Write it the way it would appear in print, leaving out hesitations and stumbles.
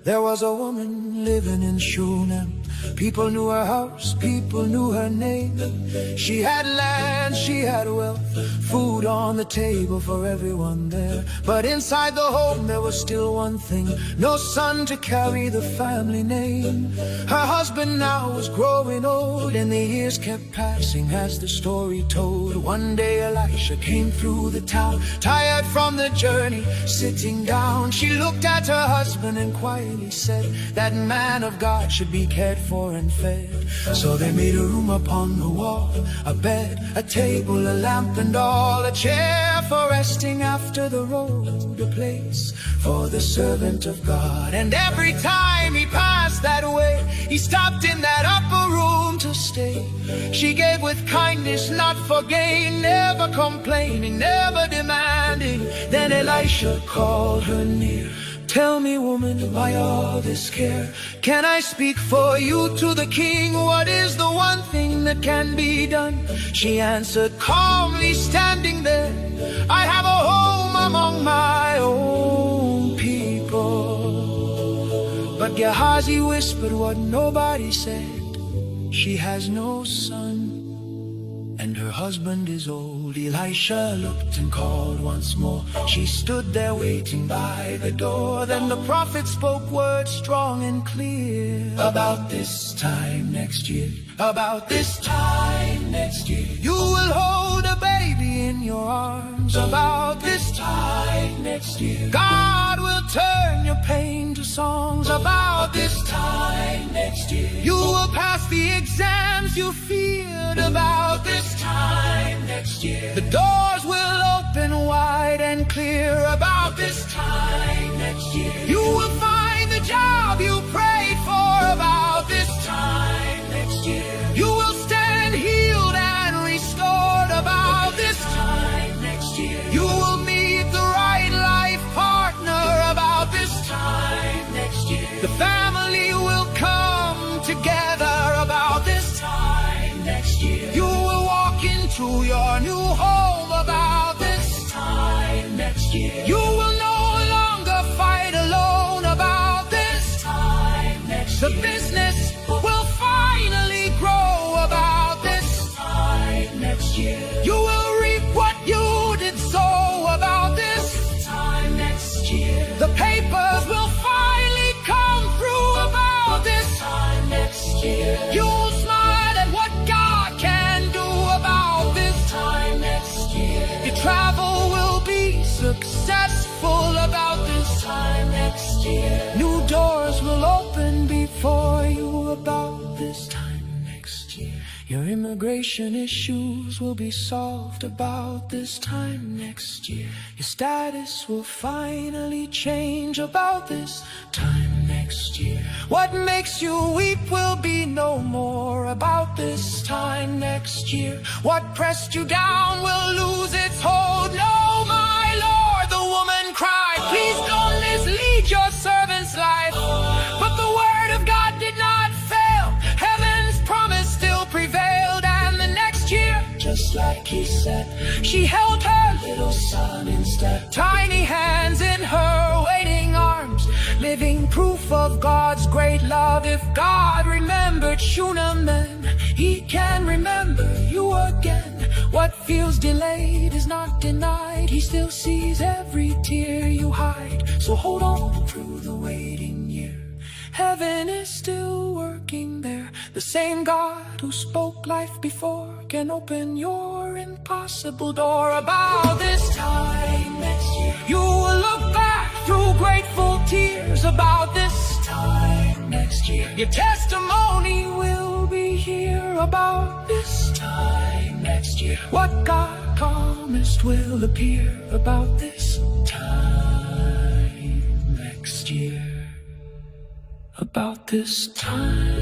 There was a woman living in Shunem. People knew her house, people knew her name. She had land, she had wealth, food on the table for everyone there. But inside the home there was still one thing: no son to carry the family name. Her husband now was growing old, and the years kept passing as the story told. One day Elisha came through the town, tired from the journey, sitting down. She looked at her husband and quietly said, "That man of God should be cared for and fed." So they made a room upon the wall, a bed, a table, a lamp and all, a chair for resting after the road, a place for the servant of God. And every time he passed that way, he stopped in that upper room to stay. She gave with kindness, not for gain, never complaining, never demanding. Then Elisha called her near. "Tell me, woman, why all this care? Can I speak for you to the king? What is the one thing that can be done?" She answered calmly, standing there, "I have a home among my own people." But Gehazi whispered what nobody said: "She has no son, and her husband is old." Elisha looked and called once more. She stood there waiting by the door. Then the prophet spoke words strong and clear. "About this time next year, about this time next year, you will hold a baby in your arms. About this time next year, God will turn your pain to songs. About this time next year, you will pass the exams you feared. About this time next year, the doors will open wide and clear. About this time next year, you will find the job you prayed for. About this time next year, you will stand healed and restored. About this time next year, you will meet the right life partner. About this time next year, the family will come together. About this time next year, you will walk into your new home. About this time next year, you will no longer fight alone. About this time next year, the business will finally grow. About this time next year, you will reap what you did sow. About this time next year, the papers will finally come through. About this time next year, you'll smile at what God can do. About this time next year, your travel will be successful. About this time next year, new doors will open before you. About this time next year, your immigration issues will be solved. About this time next year, your status will finally change. About this time next year, what makes you weep will be no more. About this time next year, what pressed you down will lose its hold. No, my Lord, the woman cried, "Please don't mislead your servant's life." But the word of God did not fail. Heaven's promise still prevailed. And the next year, just like he said, she held her little son instead. Tiny hands in her waiting arms, living proof of God's great love. If God remembered Shunem then, he can remember you again. What feels delayed is not denied. He still sees every tear you hide. So hold on through the waiting year. Heaven is still working there. The same God who spoke life before can open your impossible door. About this time next year, you will look back through grateful tears. About this time next year, your testimony will be here. About this time next year, what God promised will appear. About this time next year, about this time